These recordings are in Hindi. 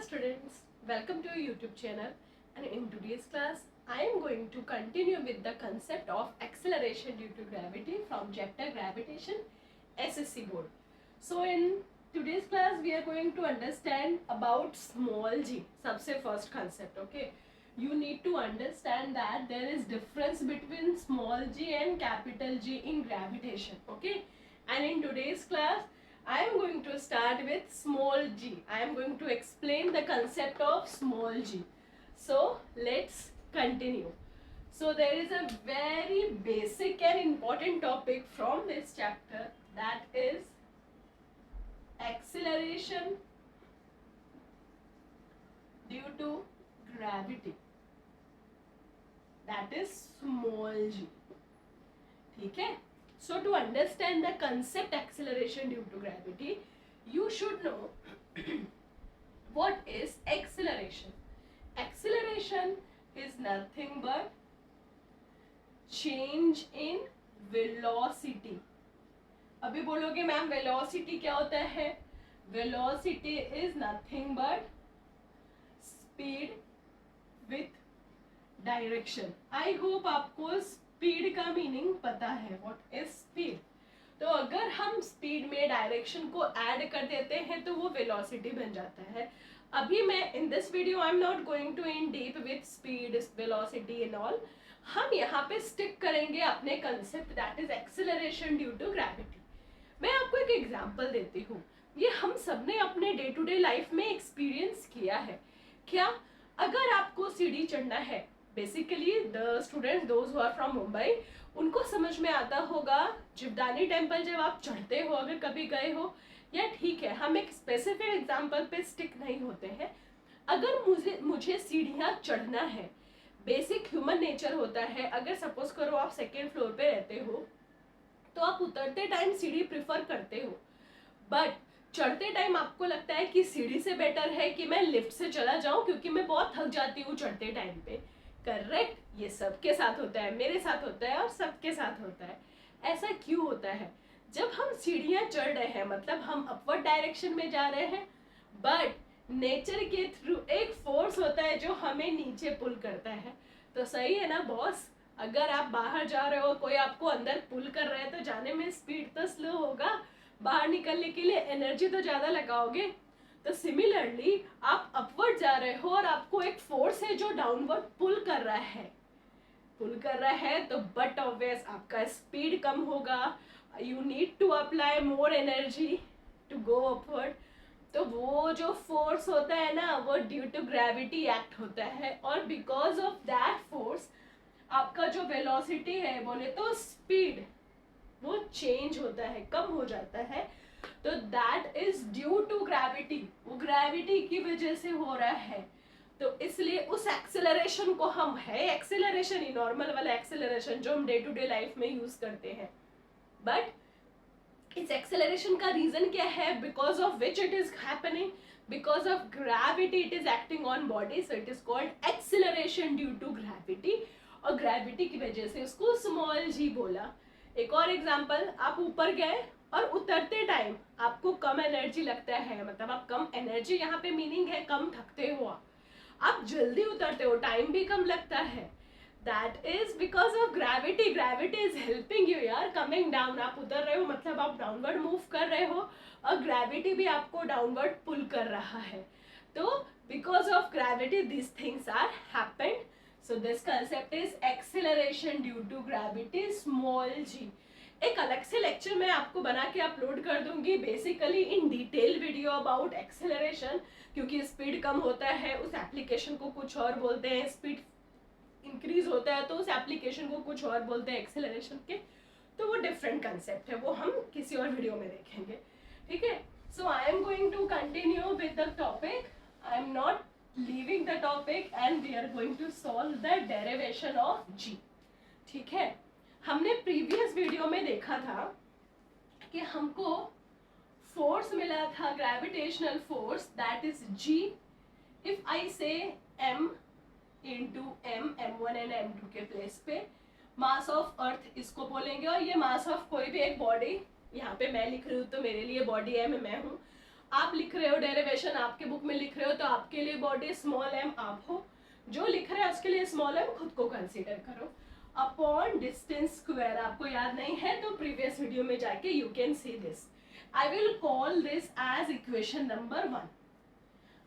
students, welcome to your YouTube channel, and in today's class I am going to continue with the concept of acceleration due to gravity from chapter Gravitation SSC board. So in today's class we are going to understand about small g. सबसे first concept, okay? You need to understand that there is difference between small g and capital G in gravitation, okay? And in today's class I am going to start with small g. I am going to explain the concept of small g. So let's continue. So there is a very basic and important topic from this chapter, that is acceleration due to gravity, that is small g. ठीक है? So to understand the concept acceleration due to gravity, you should know what is acceleration. Acceleration is nothing but change in velocity. अभी बोलोगे मैम velocity क्या होता है? Velocity is nothing but speed with direction. I hope आपको स्पीड का मीनिंग पता है. What is speed? तो अगर हम स्पीड में डायरेक्शन को ऐड कर देते हैं तो वो वेलोसिटी बन जाता है. अभी मैं in this video I am not going to in deep with speed, velocity and all. हम यहाँ पे स्टिक करेंगे अपने concept, that is acceleration due to gravity. मैं आपको एक एग्जांपल देती हूँ. ये हम सबने अपने डे टू डे लाइफ में एक्सपीरियंस किया है. क्या? अगर आपको सीढ़ी चढ़ना है, basically the students those who are from Mumbai, उनको समझ में आता होगा जीवदानी टेम्पल जब आप चढ़ते हो, अगर कभी गए हो, या ठीक है हम एक स्पेसिफिक एग्जांपल पे स्टिक नहीं होते हैं. अगर मुझे सीढ़ियाँ चढ़ना है, बेसिक ह्यूमन नेचर होता है. अगर सपोज करो आप सेकेंड फ्लोर पे रहते हो तो आप उतरते टाइम सीढ़ी प्रिफर करते हो, बट चढ़ते टाइम आपको लगता है कि सीढ़ी से बेटर है कि मैं लिफ्ट से चला जाऊं क्योंकि मैं बहुत थक जाती हूँ चढ़ते टाइम पे. करेक्ट? ये सबके साथ होता है, मेरे साथ होता है और सबके साथ होता है. ऐसा क्यों होता है? जब हम सीढ़ियाँ चढ़ रहे हैं मतलब हम अपवर्ड डायरेक्शन में जा रहे हैं, बट नेचर के थ्रू एक फोर्स होता है जो हमें नीचे पुल करता है. तो सही है ना बॉस? अगर आप बाहर जा रहे हो, कोई आपको अंदर पुल कर रहा है तो जाने में स्पीड तो स्लो होगा, बाहर निकलने के लिए एनर्जी तो ज़्यादा लगाओगे. तो सिमिलरली आप अपवर्ड जा रहे हो और आपको एक फोर्स है जो डाउनवर्ड पुल कर रहा है तो बट ऑब्वियस आपका स्पीड कम होगा. You need to apply more energy to go upward. तो वो जो फोर्स होता है ना, वो ड्यू टू ग्रेविटी एक्ट होता है, और बिकॉज ऑफ दैट फोर्स आपका जो वेलोसिटी है, बोले तो स्पीड, वो चेंज होता है, कम हो जाता है. तो that is due to gravity. वो ग्रेविटी की वजह से हो रहा है. तो इसलिए उस एक्सेलरेशन को हम, है एक्सेलरेशन ही नॉर्मल वाला एक्सेलरेशन जो हम डे टू डे लाइफ में यूज करते हैं, बट इस एक्सेलरेशन का रीजन क्या है? Because of which it is happening, because of gravity it is acting on body. So it is called acceleration due to gravity, और ग्रेविटी की वजह से उसको स्मॉल जी बोला. एक और एग्जाम्पल, आप ऊपर गए और उतरते टाइम आपको कम एनर्जी लगता है, मतलब आप कम एनर्जी, यहाँ पे मीनिंग है कम थकते हो, आप जल्दी उतरते हो, टाइम भी कम लगता है. That is because of gravity. Gravity is helping you यार कमिंग डाउन. आप उतर रहे हो मतलब आप डाउनवर्ड मूव कर रहे हो, और ग्रेविटी भी आपको डाउनवर्ड पुल कर रहा है. तो because of gravity this things are happened. So this concept is acceleration due to gravity, small g. एक अलग से लेक्चर मैं आपको बना के अपलोड कर दूंगी, basically in detail video about acceleration, क्योंकि स्पीड कम होता है उस एप्लीकेशन को कुछ और बोलते हैं, स्पीड इंक्रीज होता है तो उस एप्लीकेशन को कुछ और बोलते हैं एक्सेलरेशन के. तो वो डिफरेंट कंसेप्ट है, वो हम किसी और वीडियो में देखेंगे. ठीक है? So I am going to continue with the topic. I am not leaving the topic and we are going to solve the derivation of g. ठीक है? हमने प्रीवियस वीडियो में देखा था कि हमको फोर्स मिला था, gravitational force, that is g. If I से m into m1 and m2 के प्लेस पे, मास ऑफ अर्थ इसको बोलेंगे, और ये मास ऑफ कोई भी एक बॉडी, यहाँ पे मैं लिख रही हूँ तो मेरे लिए बॉडी है, मैं हूँ. आप लिख रहे हो डेरिवेशन, आपके बुक में लिख रहे हो, तो आपके लिए बॉडी स्मॉल एम आप हो, जो लिख रहे हैं उसके लिए स्मॉल एम खुद को कंसीडर करो। अपॉन डिस्टेंस स्क्वायर, आपको याद नहीं है तो प्रीवियस वीडियो में जाके you can see this. I will call this as equation number 1।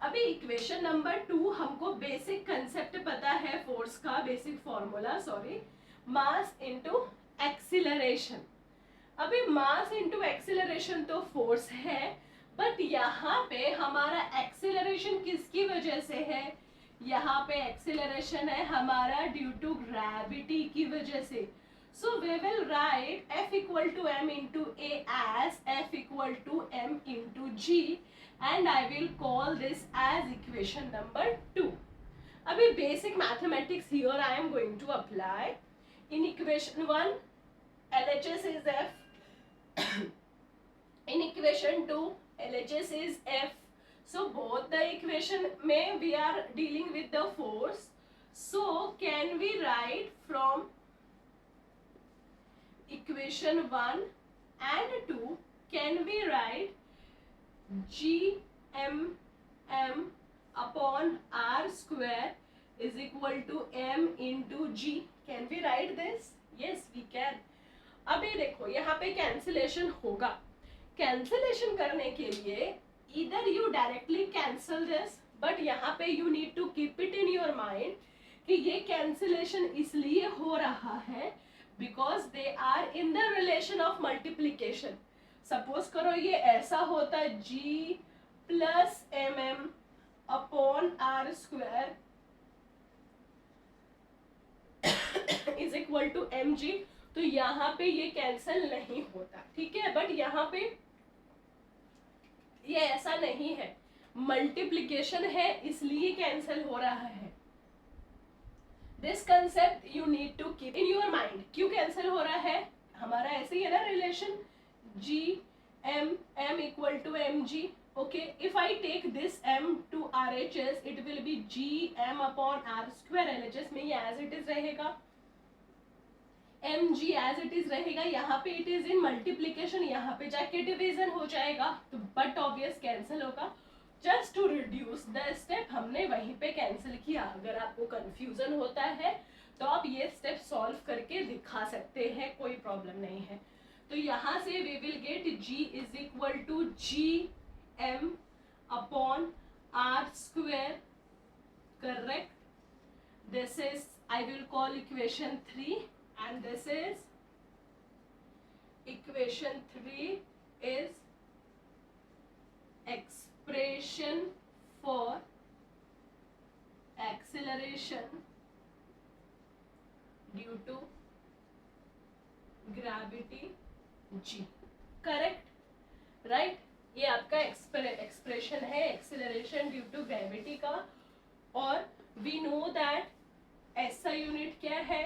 अभी इक्वेशन नंबर 2 हमको बेसिक कंसेप्ट पता है फोर्स का, basic formula, sorry, mass into acceleration. अभी मास इनटू एक्सीलरेशन तो फोर्स है, बट यहाँ पे हमारा एक्सीलरेशन किसकी वजह से है? यहाँ पे एक्सीलरेशन है हमारा ड्यू टू ग्रेविटी की वजह से। So we will write F equal to m into A as F equal to m into G, and I will call this as equation number 2. अभी basic mathematics here I am going to apply. In equation 1, LHS is F. In equation 2, LHS is F. So both the equation में we are dealing with the force. So can we write from equation 1 and 2, can we write G m upon r square is equal to m into G? Can we write this? Yes, we can. अभी देखो यहाँ पे कैंसिलेशन होगा। कैंसिलेशन करने के लिए either you directly cancel this, but यहाँ पे you need to keep it in your mind कि ये कैंसिलेशन इसलिए हो रहा है because they are in the relation of multiplication. Suppose करो ये ऐसा होता G plus mm upon r square is equal to mg, तो यहाँ पे ये कैंसिल नहीं होता, ठीक है। बट यहाँ पे ये ऐसा नहीं है, मल्टीप्लिकेशन है इसलिए कैंसिल हो रहा है। This concept you need to keep in your mind. क्यों कैंसिल हो रहा है? हमारा ऐसे ही है ना relation, G M M equal to M G. Okay, if I take this m to RHS it will be G M upon R square. LHS में ये एज इट इज रहेगा, M G as it is रहेगा। यहाँ पे इट इज इन मल्टीप्लीकेशन, यहाँ पे जाके डिवीजन हो जाएगा, तो बट ऑब्वियस कैंसिल होगा। Just to reduce the step हमने वहीं पे कैंसिल किया। अगर आपको कंफ्यूजन होता है तो आप ये स्टेप सॉल्व करके दिखा सकते हैं, कोई प्रॉब्लम नहीं है। तो यहाँ से we will get g is equal to G M upon R square, correct. This is I will call equation 3 and this is equation 3 is expression for acceleration due to gravity g, correct, right? ये आपका एक्सप्रेशन है एक्सेलरेशन ड्यू टू ग्रेविटी का। और वी नो दैट ऐसा यूनिट क्या है?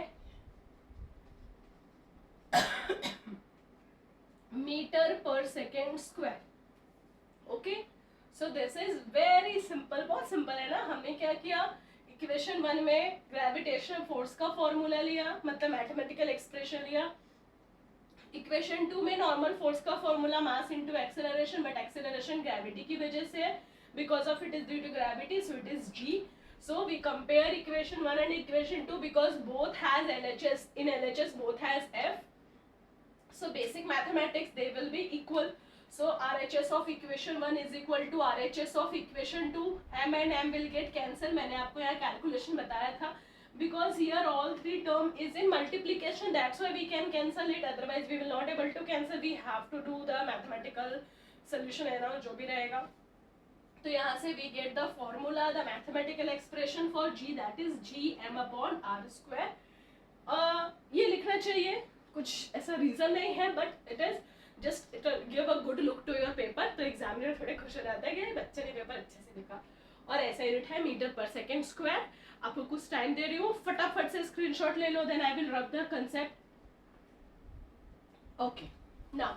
मीटर पर second square. Okay, so this is very simple, बहुत सिंपल है ना। हमने क्या किया, इक्वेशन 1 में ग्रेविटेशनल फोर्स का फॉर्मूला लिया, मतलब मैथमेटिकल एक्सप्रेशन लिया। इक्वेशन 2 में नॉर्मल फोर्स का formula mass into acceleration, but acceleration gravity की वजह से है, because of it is due to gravity, so it is G. So we compare equation 1 and equation 2 because both has LHS. In LHS both has F. So basic mathematics they will be equal. So RHS of equation 1 is equal to RHS of equation 2. M and M will get cancel. मैंने आपको यहाँ calculation बताया था. Because here all three term is in multiplication. That's why we can cancel it. Otherwise we will not able to cancel. We have to do the mathematical solution है ना, जो भी रहेगा. तो यहाँ से we get the formula, the mathematical expression for G, that is G m upon r square. ये लिखना चाहिए, कुछ ऐसा रीजन नहीं है, but it is just it give a good look to your paper. तो एग्जामिनर थोड़े खुश हो जाता है कि बच्चे ने पेपर अच्छे से लिखा। और ऐसा यूनिट है मीटर पर सेकेंड स्क्वायर। आपको कुछ टाइम दे रही हूँ, फटाफट से स्क्रीनशॉट ले लो, then I will rub the concept. Okay, now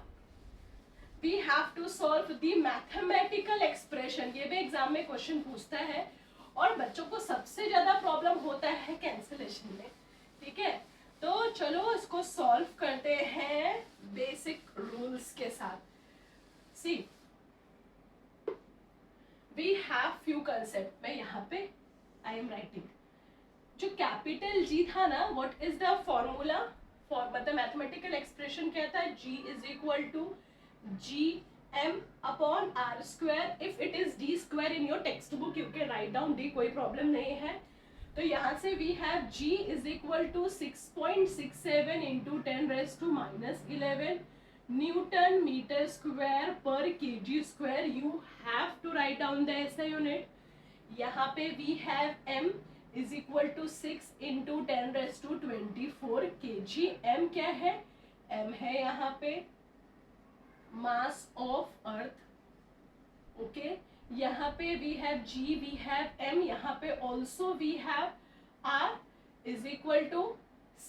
we have to solve the mathematical expression. ये भी एग्जाम में क्वेश्चन पूछता है, और बच्चों को सबसे ज्यादा प्रॉब्लम होता है कैंसिलेशन में, ठीक है। तो चलो इसको सॉल्व करते हैं बेसिक रूल्स के साथ। See we have few concept. मैं यहाँ पे आई एम राइटिंग. जो कैपिटल जी था ना, what is the formula for, मतलब मैथमेटिकल एक्सप्रेशन क्या था, G is equal to G M upon R square. If it is D square in your textbook you can write down D, कोई प्रॉब्लम नहीं है. तो यहाँ से we have G is equal to 6.67 into 10⁻⁻11 Newton metre square पर KG square. You have to write down the SI unit. यहाँ पे we have M is equal to 6 into 10⁻24 kg. M क्या है, M है यहाँ पे मास ऑफ अर्थ. ओके, यहाँ पे we have G, we have M, यहाँ पे also we have R is equal to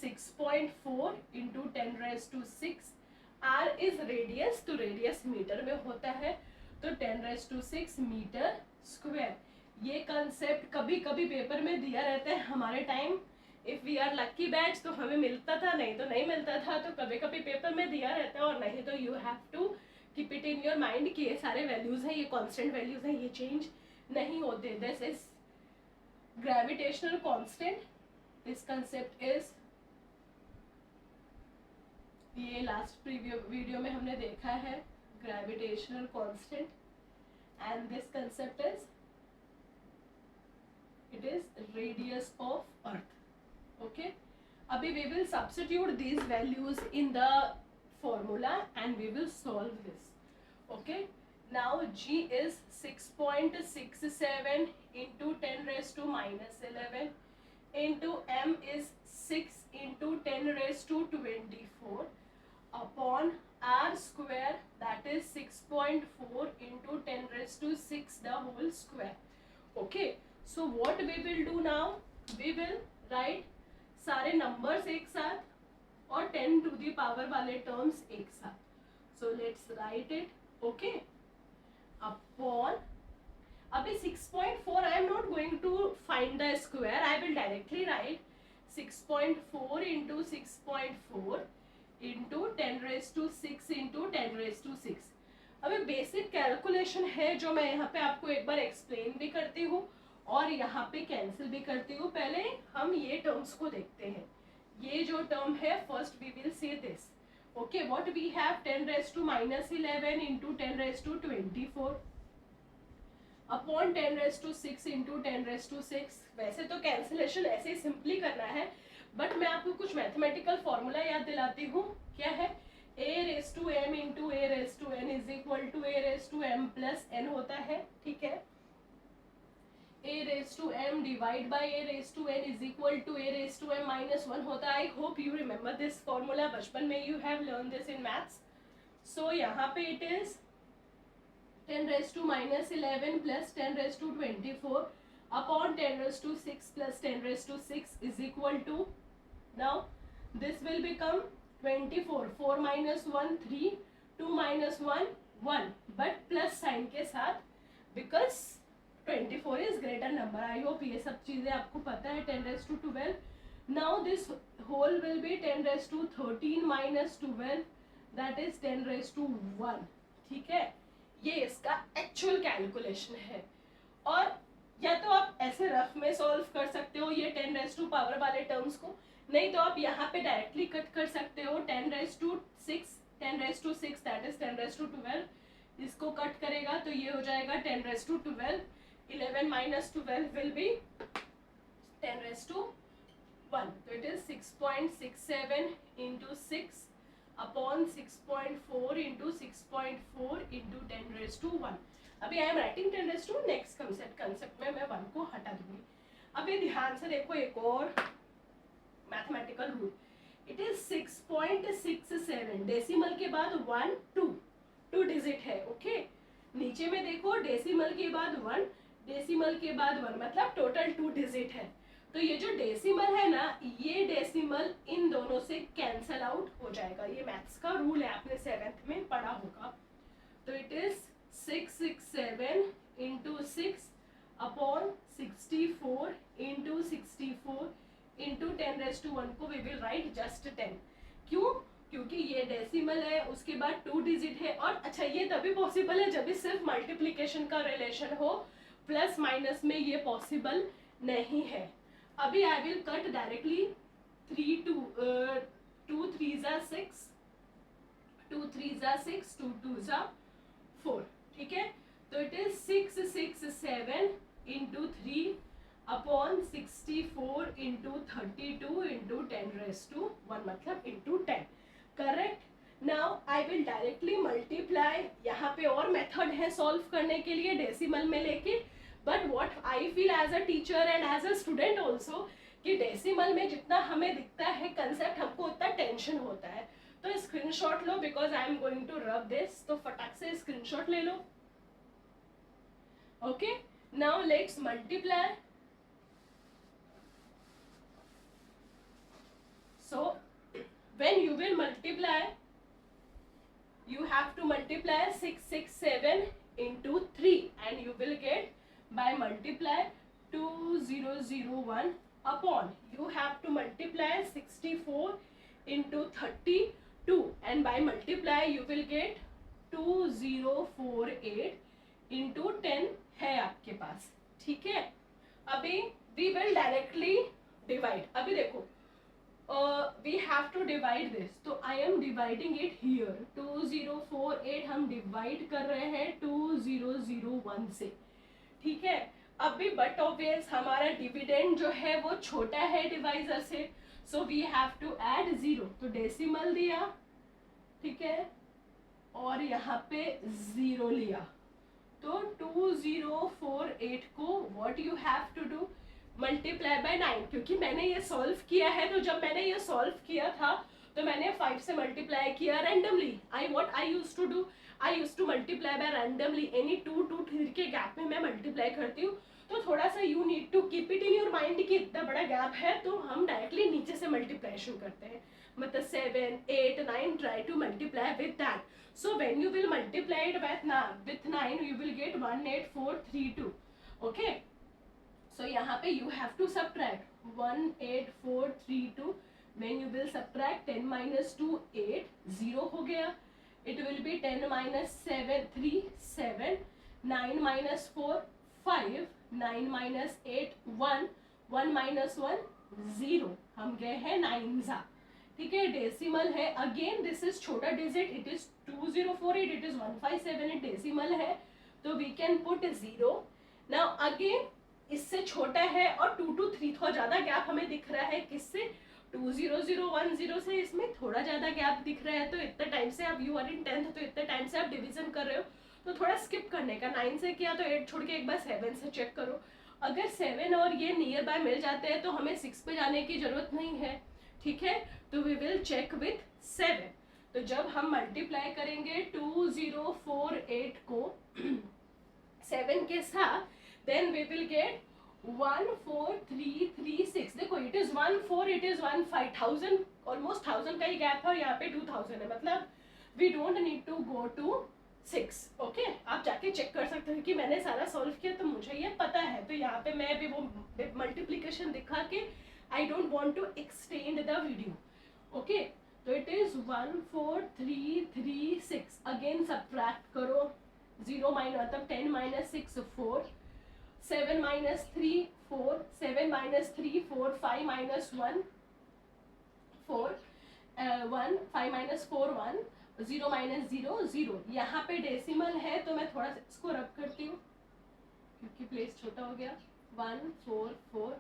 6.4 into 10⁻6. R is radius, तो रेडियस मीटर में होता है, तो 10⁻6 मीटर स्क्वायर. ये कंसेप्ट कभी कभी पेपर में दिया रहता है. हमारे time if we are lucky batch तो हमें मिलता था, नहीं तो नहीं मिलता था. तो कभी कभी पेपर में दिया रहता है, और नहीं तो you have to keep it in your mind कि ये सारे वैल्यूज हैं, ये कांस्टेंट वैल्यूज हैं, ये चेंज नहीं होते. This is gravitational constant. This concept is, ये लास्ट प्रीवियस वीडियो में हमने देखा है, gravitational constant. And this concept is, it is radius of earth. Okay, abhi we will substitute these values in the formula and we will solve this. Okay, now G is 6.67 into 10⁻⁻11 into M is 6 into 10⁻24 upon R square, that is 6.4 into 10⁻6 the whole square. Okay, so what we will do now, we will write सारे numbers एक साथ और 10 to the power वाले terms एक साथ. So let's write it. Okay, upon, अभी 6.4 I am not going to find the square, I will directly write 6.4 into 6.4 into 10⁻6 into 10⁻6. अभी बेसिक कैलकुलेशन है जो मैं यहाँ पे आपको एक बार एक्सप्लेन भी करती हूँ और यहाँ पे कैंसिल भी करती हूँ. पहले हम ये टर्म्स को देखते हैं. ये जो टर्म है, first we will see this. Okay, what we have 10⁻⁻11 into 10⁻24 upon 10⁻6 into 10⁻6. वैसे तो कैंसिलेशन ऐसे ही सिंपली करना है, बट मैं आपको कुछ मैथमेटिकल फॉर्मूला याद दिलाती हूँ. क्या है, a⁻m into a⁻n is equal to a⁻m plus n होता है. ठीक है, a⁻m divide by a⁻n is equal to a⁻m minus 1 होता है. I hope you remember this formula, बचपन में you have learn this in maths. So यहाँ पे it is 10⁻⁻11 plus 10⁻24 upon 10⁻6 plus 10⁻6 is equal to, now this will become 24. 4 minus 1 3, 2 minus 1 1, but plus sign के साथ, because 24 is greater number. I hope ये सब चीजें आपको पता है. 10⁻12. now this whole will be 10⁻13 minus 12, that is 10⁻1. ठीक है, ये इसका एक्चुअल कैलकुलेशन है. और या तो आप ऐसे रफ में सॉल्व कर सकते हो ये 10⁻² पावर वाले टर्म्स को, नहीं तो आप यहाँ पे डायरेक्टली कट कर सकते हो. 10⁻6 दैट इज 10⁻12. इसको कट करेगा तो ये हो जाएगा 10⁻12. 11 minus 12 will be 10⁻1. तो it is 6.67 into 6 upon 6.4 into 6.4 into 10⁻1. अभी आई एम राइटिंग 10⁻2. नेक्स्ट कंसेप्ट में मैं 1 को हटा दूंगी. अभी ध्यान से देखो एक और mathematical rule. It is 6.67. Decimal के बाद 1 2 डिजिट है. ओके, नीचे में देखो डेसिमल के बाद 1, डेसिमल के बाद 1, मतलब टोटल 2 डिजिट है. तो ये जो डेसिमल है ना, ये डेसिमल इन दोनों से कैंसल आउट हो जाएगा. ये मैथ्स का रूल है, आपने 7th में पढ़ा होगा. तो it is 667 into 6 upon 64 into 64 into 10⁻1 को वी विल राइट जस्ट 10. क्यों? क्योंकि ये डेसिमल है, उसके बाद 2 डिजिट है. और अच्छा, ये तभी पॉसिबल है जब भी सिर्फ मल्टीप्लिकेशन का रिलेशन हो. प्लस माइनस में ये पॉसिबल नहीं है. अभी आई विल कट डायरेक्टली 2 3 जा 6, 2 3 जा 6, 2 2 जा 4. ठीक है, तो it is 6 6 7 into 3 upon 64 into 32 into 10⁻1 मतलब into 10. Correct. Now I will directly multiply. यहाँ पे और मेथड है सॉल्व करने के लिए डेसिमल में लेके, but what I feel as a teacher and as a student also कि डेसिमल में जितना हमें दिखता है कंसेप्ट हमको उतना टेंशन होता है. तो स्क्रीनशॉट लो because I am going to rub this. तो फटाक से स्क्रीनशॉट ले लो. Okay, now let's multiply. So when you will multiply, you have to multiply 667 into 3 and you will get by multiply 2001 upon you have to multiply 64 into 32 and by multiply you will get 2048 into 10 है आपके पास. ठीक है, अभी we will directly divide. अभी देखो we have to divide this, तो I am dividing it here. 2048 हम divide कर रहे हैं 2001 से. ठीक है, अभी बट ऑब्वियस हमारा डिविडेंड जो है वो छोटा है डिवाइजर से, so we have to add 0. तो डेसिमल दिया, ठीक है, और यहाँ पे 0 लिया. तो 2048 को what you have to do, multiply by 9. क्योंकि मैंने ये सॉल्व किया है, तो जब मैंने ये सॉल्व किया था तो मैंने 5 से मल्टीप्लाई किया randomly. I used to do, I used to multiply by randomly. Any 2 2 3 के गैप में मैं मल्टीप्लाई करती हूँ. तो थोड़ा सा you need to keep it in your mind कि इतना बड़ा गैप है, तो हम डायरेक्टली नीचे से मल्टीप्लाइशन करते हैं. मतलब 7 8 9 try to multiply with that. So when you will multiply it with 9 you will get 18432. Okay, so यहाँ पे you have to subtract 18432. when you will subtract 10 minus 2 8, 0 हो गया. it will be 10 minus 7 3 7, 9 minus 4 5, 9 minus 8 1, 1 minus 1 0. हम गए हैं 9 जा. ठीक है, डेसिमल है. अगेन दिस इज छोटा digit, it is 2048, it is 157. Decimal है तो we can put 0. Now again इससे छोटा है और 2 to 3 थोड़ा ज्यादा गैप हमें दिख रहा है. किससे, 20010 से इसमें थोड़ा ज्यादा गैप दिख रहा है. तो इतने टाइम से आप यू आर इन 10th, तो इतने टाइम से आप डिवीजन कर रहे हो, तो थोड़ा स्किप करने का. 9 से किया तो 8 छोड़ के एक बार 7 से चेक करो. अगर 7 और ये नियर बाय मिल जाते हैं तो हमें 6 पे जाने की जरूरत नहीं है. ठीक है, तो वी विल चेक विथ 7. तो जब हम मल्टीप्लाई करेंगे 2048 को 7 के साथ, then we will get 14336. देखो it is 14, it is 15, 1000 almost 1000 का ही गैप है और यहाँ पे 2000 है. मतलब we don't need to go to 6. Okay, आप जाके चेक कर सकते हो कि मैंने सारा सॉल्व किया तो मुझे ये पता है. तो यहाँ पे मैं भी वो मल्टीप्लीकेशन दिखा के I don't want to extend the video. Okay, तो इट इज 14336. अगेन सब्ट्रैक्ट करो. 0 माइनस मतलब 10 minus 6 4, 7 minus 3 4, 7 minus 3 4, 5 minus 1 4, 1 5 minus 4 1, 0 minus 0 0. यहाँ पे डेसिमल है तो मैं थोड़ा सा इसको रब करती हूँ क्योंकि प्लेस छोटा हो गया. 1 4 4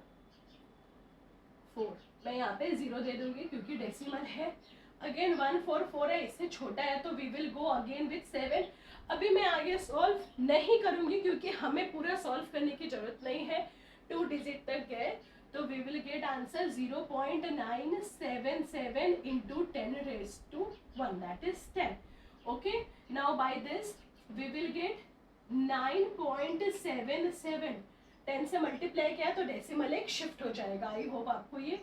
4. मैं यहाँ पे 0 दे दूंगी क्योंकि डेसिमल है. अगेन 1 4 4 है, इससे छोटा है तो we will go again with 7. अभी मैं आगे सॉल्व नहीं करूंगी क्योंकि हमें पूरा सॉल्व करने की जरूरत नहीं है. 2 डिजिट तक गए तो we will get answer 0.977 into 10⁻1 that is 10. Okay, now by this we will get 9.77. 10 से मल्टीप्लाई किया तो डेसिमल एक शिफ्ट हो जाएगा. आई होप आपको ये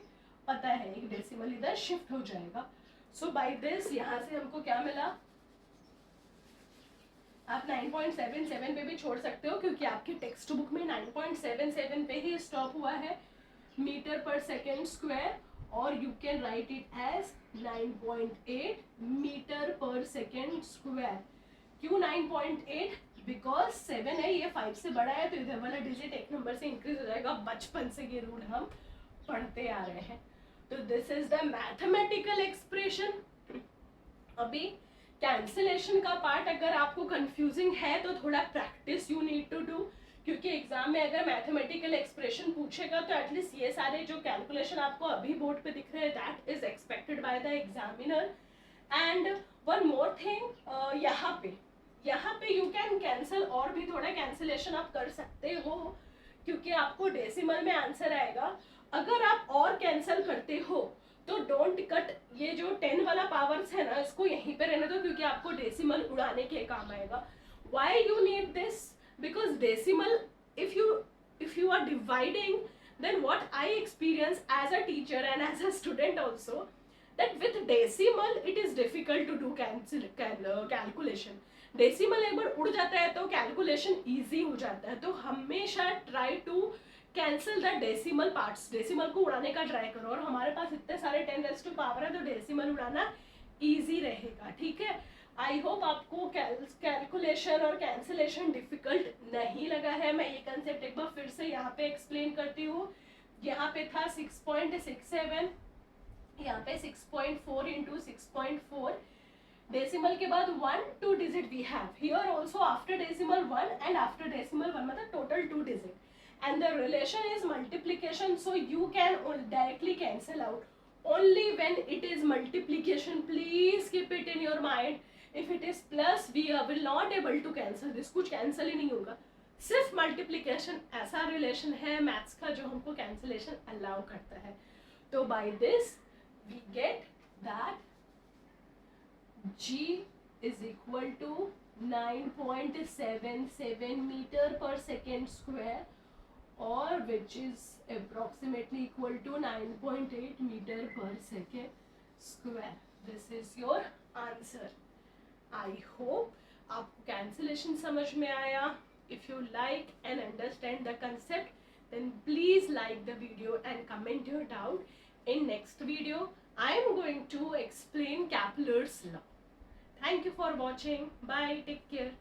पता है, एक डेसिमल इधर शिफ्ट हो जाएगा. सो बाय दिस यहाँ से हमको क्या मिला, आप 9.77 पे भी छोड़ सकते हो क्योंकि आपकी टेक्स्ट बुक में 9.77 पे ही स्टॉप हुआ है मीटर पर सेकेंड स्क्वायर. और you can write it as 9.8 metre पर सेकेंड स्क्वायर. क्यों 9.8, बिकॉज 7 है, ये 5 से बड़ा है, तो इधर वाला डिजिट एक नंबर से इंक्रीज हो जाएगा. बचपन से ये रूल हम पढ़ते आ रहे हैं. तो this is the mathematical expression. अभी कैंसिलेशन का पार्ट अगर आपको कंफ्यूजिंग है तो थोड़ा practice you need to do, क्योंकि एग्जाम में अगर मैथमेटिकल एक्सप्रेशन पूछेगा तो एटलीस्ट ये सारे जो कैलकुलेशन आपको अभी बोर्ड पे दिख रहे हैं that is expected by the examiner. And one more thing, यहाँ पे यू कैन कैंसिल, और भी थोड़ा कैंसिलेशन आप कर सकते हो, क्योंकि आपको डेसिमल में आंसर आएगा. अगर आप और कैंसिल करते हो तो डोंट कट, ये जो 10 वाला पावर्स है ना, इसको यहीं पे रहने दो, क्योंकि आपको डेसिमल उड़ाने के काम आएगा. Why you need this? because decimal, if you are dividing, then what I experience as a teacher and as a student also, that with decimal it is difficult to do calculation. Decimal एक बार उड़ जाता है तो कैलकुलेशन इजी हो जाता है. तो हमेशा try to cancel the decimal parts. Decimal को उड़ाने का ट्राई करो, और हमारे पास इतने सारे 10⁻⁴ है तो डेसिमल उड़ाना इजी रहेगा. ठीक है. आई होप आपको कैलकुलेशन और कैंसिलेशन डिफिकल्ट नहीं लगा है. मैं ये कंसेप्ट एक बार फिर से यहाँ पे एक्सप्लेन करती हूँ. यहाँ पे था 6.67, यहाँ पे 6.4 इंटू 6.4. डेसिमल के बाद 1 2 digit we have here also. After decimal 1 and after decimal 1 मतलब total 2 digit. And the relation is multiplication, so you can directly cancel out only when it is multiplication. Please keep it in your mind. If it is plus, we will not able to cancel this. कुछ cancel ही नहीं होगा, सिर्फ multiplication ऐसा relation है maths का जो हमको cancellation allow करता है. तो by this we get that G is equal to 9.77 meter per second square, or which is approximately equal to 9.8 meter per second square. This is your answer. I hope आपको cancellation समझ में आया. If you like and understand the concept, then please like the video and comment your doubt. In next video, I am going to explain Kepler's law. Thank you for watching. Bye. Take care.